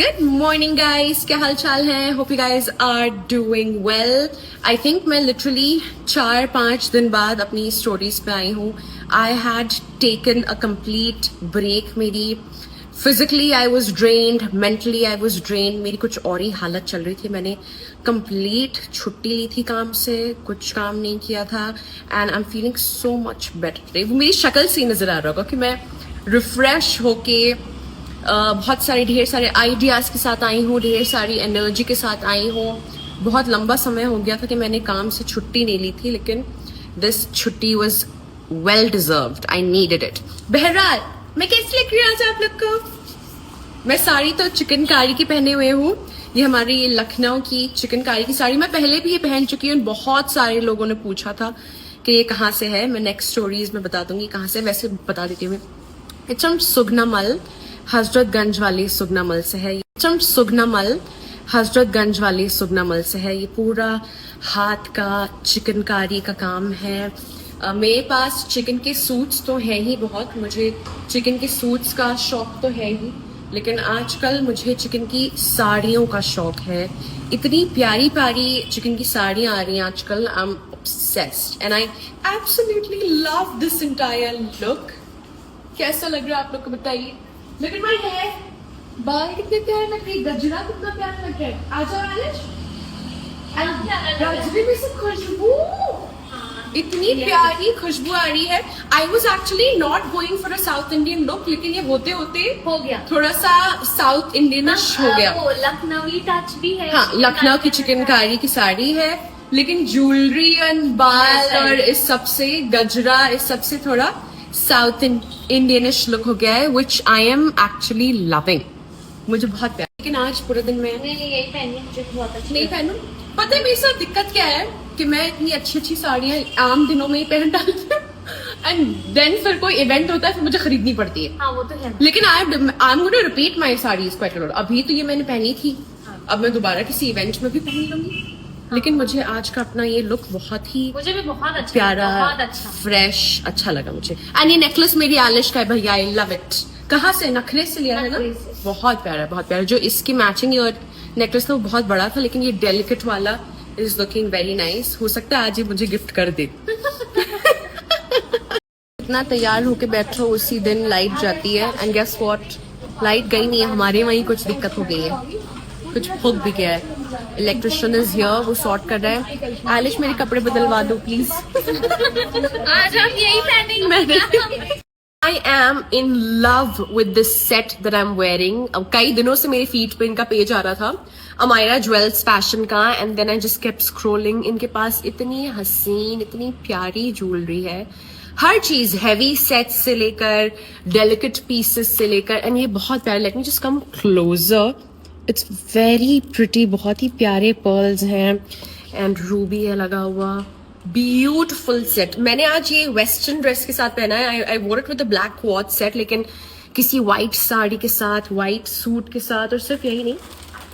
Good morning guys, क्या हाल चाल है? Hope you guys are doing well. I think मैं लिटरली 4-5 दिन बाद अपनी स्टोरीज पे आई हूँ. I had taken a complete break. मेरी physically I was drained, mentally I was drained. मेरी कुछ और ही हालत चल रही थी. मैंने कंप्लीट छुट्टी ली थी काम से, कुछ काम नहीं किया था and I am feeling so much better. वो मेरी शक्ल से नजर आ रहा होगा कि मैं रिफ्रेश होके बहुत सारे ढेर सारे आइडियाज़ के साथ आई हूँ, ढेर सारी एनर्जी के साथ आई हूँ. बहुत लंबा समय हो गया था कि मैंने काम से छुट्टी नहीं ली थी, लेकिन दिस छुट्टी was well deserved. I needed it. बहरहाल मैं कैसे लग रही हूँ आज आप लोग को? मैं साड़ी तो चिकनकारी की पहने हुए हूँ. ये हमारी लखनऊ की चिकनकारी की साड़ी. मैं पहले भी ये पहन चुकी हूँ. बहुत सारे लोगों ने पूछा था कि ये कहाँ से है. मैं नेक्स्ट स्टोरीज में बता दूंगी कहाँ से. वैसे बता देती हूँ. इट्स फ्रॉम सुगनामल, हजरतगंज वाली सुगनामल से है. सुगनामल हजरतगंज वाली सुगनामल से है. ये पूरा हाथ का चिकनकारी का काम है. मेरे पास चिकन के सूट्स तो है ही बहुत. मुझे चिकन के सूट्स का शौक तो है ही, लेकिन आजकल मुझे चिकन की साड़ियों का शौक है. इतनी प्यारी प्यारी चिकन की साड़ियां आ रही हैं आजकल. I am obsessed and I absolutely love this entire look. कैसा लग रहा है आप लोग को बताइए. Look at my hair. बाल कितने प्यारे लग रहे हैं, गजरा कितना प्यारा लग रहा है. आजा आलिश. गजरे में से खुशबू, इतनी प्यारी खुशबू आ रही है. I was actually not going for a south Indian look, लेकिन ये होते होते हो गया थोड़ा सा साउथ इंडियनिश हो गया. लखनवी टच भी है. हाँ, लखनऊ की चिकनकारी की साड़ी है, लेकिन ज्वेलरी एंड बाल और इस सबसे गजरा, इस सबसे थोड़ा साउथ इंडियनिश लुक हो गया है, विच आई एम एक्चुअली लविंग. मुझे बहुत प्यार. लेकिन आज पूरे दिन में नहीं यही पहनी, मुझे बहुत अच्छी नहीं पहनूं. पता है मेरे साथ दिक्कत क्या है कि मैं इतनी अच्छी अच्छी साड़ियां आम दिनों में ही पहन डालती हूँ एंड देन फिर कोई इवेंट होता है फिर मुझे खरीदनी पड़ती है. हाँ वो तो है. लेकिन I am going to repeat my saris quite a lot. अभी तो ये मैंने पहनी थी, अब मैं दोबारा किसी इवेंट में भी पहन लूंगी. लेकिन मुझे आज का अपना ये लुक बहुत ही मुझे भी बहुत अच्छा, प्यारा, बहुत अच्छा, फ्रेश अच्छा लगा मुझे. एंड ये नेकलेस मेरी आलिश का है भैया. आई लव इट. कहाँ से? नखरे से लिया है ना. बहुत प्यारा, बहुत प्यारा. जो इसकी मैचिंग और नेकलेस था वो बहुत बड़ा था, लेकिन ये डेलिकेट वाला इज लुकिंग वेरी नाइस. हो सकता है आज ये मुझे गिफ्ट कर दे. इतना तैयार होके बैठो, उसी दिन लाइट जाती है एंड गेस व्हाट, लाइट गई नहीं है. हमारे वहीं कुछ दिक्कत हो गई है, कुछ फूक भी गया है. इलेक्ट्रिशियन इज हियर, वो सॉर्ट कर रहा है. आलिश मेरे कपड़े बदलवा दो प्लीज. आज हम यही पहनेंगे. I am in love with this set that I'm wearing. अब कई दिनों से मेरे फीड पे इनका पेज आ रहा था, अमायरा ज्वेल्स फैशन का, and then I just kept scrolling. इनके पास इतनी हसीन, इतनी प्यारी ज्वेलरी है. हर चीज, हैवी सेट्स से लेकर डेलिकेट पीसेस से लेकर, एंड ये बहुत प्यारे. Let me just come closer. It's very pretty. बहुत ही प्यारे पर्ल्स हैं एंड रूबी है लगा हुआ. Beautiful set. मैंने आज ये वेस्टर्न ड्रेस के साथ पहना है. I wore it with the black क्वाथ सेट, लेकिन किसी वाइट साड़ी के साथ, वाइट सूट के साथ. और सिर्फ यही नहीं,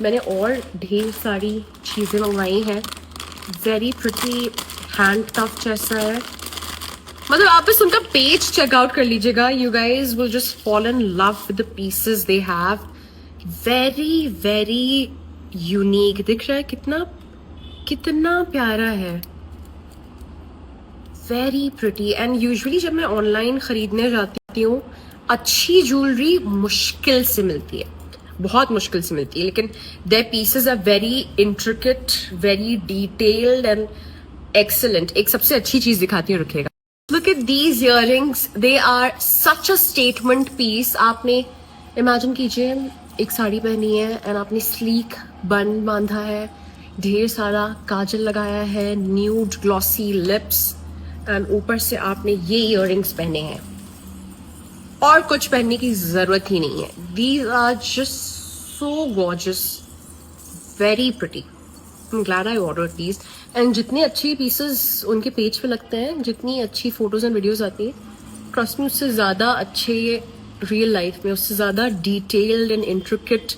मैंने और ढेर सारी चीजें मंगवाई हैं. वेरी प्रिटी हैंड टफ जैसा है. मतलब आप बस उनका पेज चेकआउट कर लीजिएगा. You guys will just fall in love with the pieces they have. Very very unique. दिख रहा है कितना कितना प्यारा है. Very pretty. एंड यूजुअली जब मैं ऑनलाइन खरीदने जाती हूँ, अच्छी ज्वेलरी मुश्किल से मिलती है, बहुत मुश्किल से मिलती है. लेकिन their pieces are very intricate, very detailed and excellent. एक सबसे अच्छी चीज दिखाती हूँ, रखेगा. Look at these earrings. They are such a statement piece. आपने इमेजिन कीजिए, एक साड़ी पहनी है एंड आपने स्लीक बन बांधा है, ढेर सारा काजल लगाया है, न्यूड ग्लॉसी लिप्स, एंड ऊपर से आपने ये इयररिंग्स पहने हैं. और कुछ पहनने की जरूरत ही नहीं है. These are just so gorgeous, very pretty. I am glad I ordered these. And जितने अच्छी पीसेस उनके पेज पे लगते हैं, जितनी अच्छी फोटोज एंड वीडियोज आती है, ट्रस्ट मी उससे ज्यादा अच्छे रियल लाइफ में, उससे ज्यादा detailed and intricate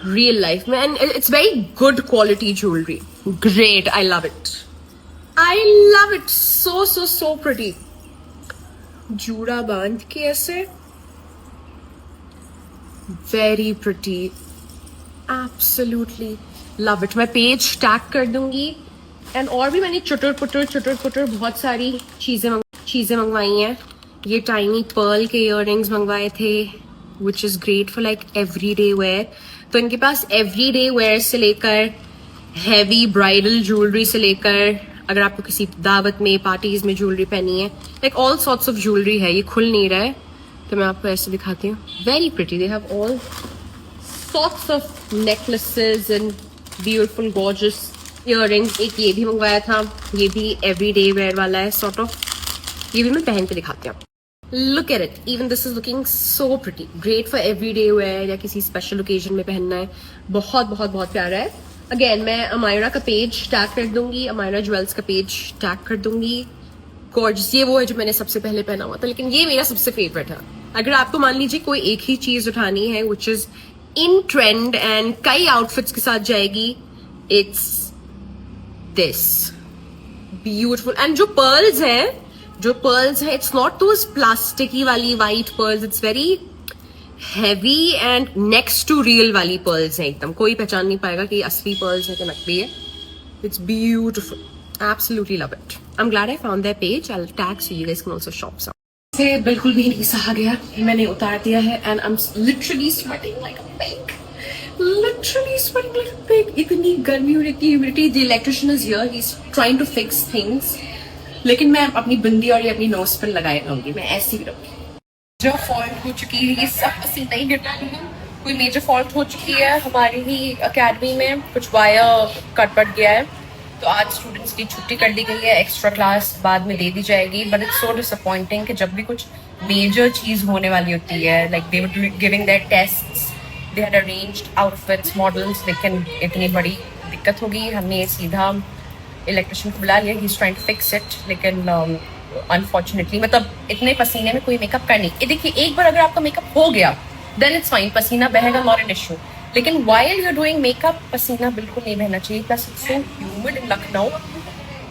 real life में. And it's very good quality jewellery. Great. I love it. I love it. So pretty. जूड़ा बांध के ऐसे, very pretty. Absolutely love it. मैं पेज टैग कर दूंगी. एंड और भी मैंने चुटर पुटर बहुत सारी चीजें मंगवाई हैं. ये टाइनी पर्ल के इयररिंग्स मंगवाए थे, which is great for like everyday where. तो इनके पास एवरीडे वेयर से लेकर हैवी ब्राइडल ज्वेलरी से लेकर, अगर आपको किसी दावत में पार्टीज में ज्वेलरी पहनी है, like all sorts of jewellery है. ये खुल नहीं रहा है तो मैं आपको ऐसे दिखाती हूँ. Very pretty. They have all sorts of necklaces and beautiful gorgeous earrings. एक ये भी मंगवाया था, ये भी एवरीडे वेयर वाला है सॉर्ट ऑफ. ये भी मैं पहन के दिखाती हूँ. Look at it. Even this is looking so pretty. Great for everyday where या किसी स्पेशल ओकेजन में पहनना है. बहुत बहुत बहुत प्यारा है. अगेन मैं अमायरा का पेज टैग कर दूंगी, अमायरा ज्वेल्स का पेज टैग कर दूंगी. गॉर्जियस. ये वो है जो मैंने सबसे पहले पहना हुआ था, लेकिन ये मेरा सबसे फेवरेट है. अगर आपको मान लीजिए कोई एक ही चीज उठानी है which is in trend and कई आउटफिट्स के साथ जाएगी, इट्स दिस ब्यूटिफुल. एंड जो पर्ल्स है इट्स नॉट दोस प्लास्टिकी वाली white pearls. It's very heavy and next to real वाली पर्ल्स हैं एकदम. कोई पहचान नहीं पाएगा कि असली पर्ल्स है कि नकली है. It's beautiful. Absolutely love it. I am glad I found that page. I will tag so you guys can also shop some. से बिल्कुल भी नहीं सहा गया. मैंने उतार दिया है and I am literally sweating like a pig. Literally sweating like a pig. इतनी गर्मी हो रही है, humidity. The electrician is here. He is trying to fix things. लेकिन मैं अपनी बिंदी और ये अपनी नोज पर लगाए रहूंगी. मैं ऐसी ही रहूंगी. जो फॉल्ट हो चुकी है, ये सब पसीना ही गिरता है. कोई मेजर फॉल्ट हो चुकी है हमारी ही अकेडमी में. कुछ वायर कट पट गया है तो आज स्टूडेंट्स की छुट्टी कर दी गई है. एक्स्ट्रा क्लास बाद में दे दी जाएगी. बट इट्स सो डिसअपॉइंटिंग कि जब भी कुछ मेजर चीज होने वाली होती है, like they were giving their tests, they had arranged outfits, models, लेकिन इतनी बड़ी दिक्कत होगी. हमने सीधा इलेक्ट्रिशियन को बुला लिया. He is trying to fix it. लेकिन अनफॉर्चुनेटली मतलब इतने पसीने में कोई मेकअप कर नहीं. देखिए, एक बार अगर आपका मेकअप हो गया देन इट्स फाइन. पसीना बहेगा, नॉट एन इशू. लेकिन while you are doing makeup पसीना बिल्कुल नहीं बहना चाहिए. Plus it's so humid in Lucknow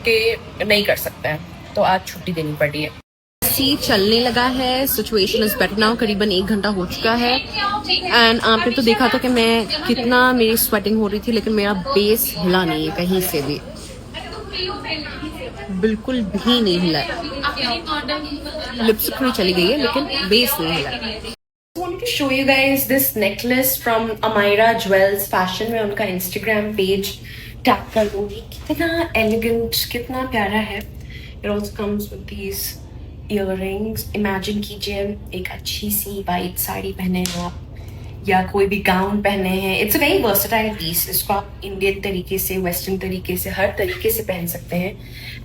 कि नहीं कर सकते हैं. तो आज छुट्टी देनी पड़ी है. चलने लगा है. Situation is better now. करीबन 1 घंटा हो चुका है एंड आपने तो देखा था कि मैं कितना मेरी स्वेटिंग हो रही थी, लेकिन मेरा बेस हिला नहीं है कहीं से भी. बिल्कुल भी नहीं हिला. लिपस्टिक थोड़ी चली गई है लेकिन बेस नहीं हिला. I wanted to show you guys this necklace from Amira Jewels Fashion. मैं उनका Instagram page टैग कर दूंगी. कितना एलिगेंट, कितना प्यारा है. It also comes with these earrings. Imagine कीजिए एक अच्छी सी वाइट साड़ी पहने हैं आप या कोई भी गाउन पहने हैं. It's a very versatile piece. इसको आप इंडियन तरीके से, वेस्टर्न तरीके से, हर तरीके से पहन सकते हैं.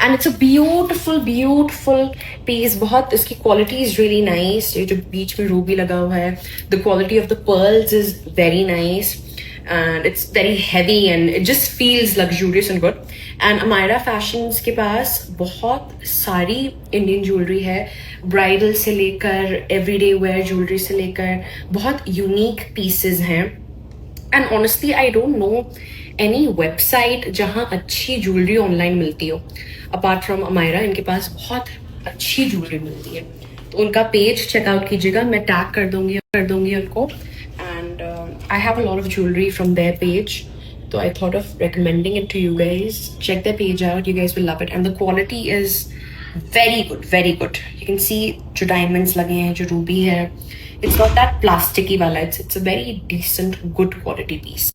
And it's a beautiful piece. बहुत इसकी क्वालिटी इज रियली नाइस. ये जो बीच में रूबी लगा हुआ है, the quality of the pearls is very nice and it's very heavy and it just feels luxurious and good. And Amira Fashions के पास बहुत सारी इंडियन ज्वेलरी है. ब्राइडल से लेकर एवरीडे वेयर ज्वेलरी से लेकर बहुत यूनिक पीसेस हैं. And honestly I don't know any website जहाँ अच्छी ज्वेलरी ऑनलाइन मिलती हो अपार्ट फ्रॉम Amira. इनके पास बहुत अच्छी ज्वेलरी मिलती है. तो उनका पेज चेकआउट कीजिएगा. मैं टैग कर दूंगी उनको. I have a lot of jewelry from their page, so I thought of recommending it to you guys. Check their page out. You guys will love it, and the quality is very good. You can see जो diamonds लगे हैं, जो ruby है. It's not that plasticky वाला. It's a very decent, good quality piece.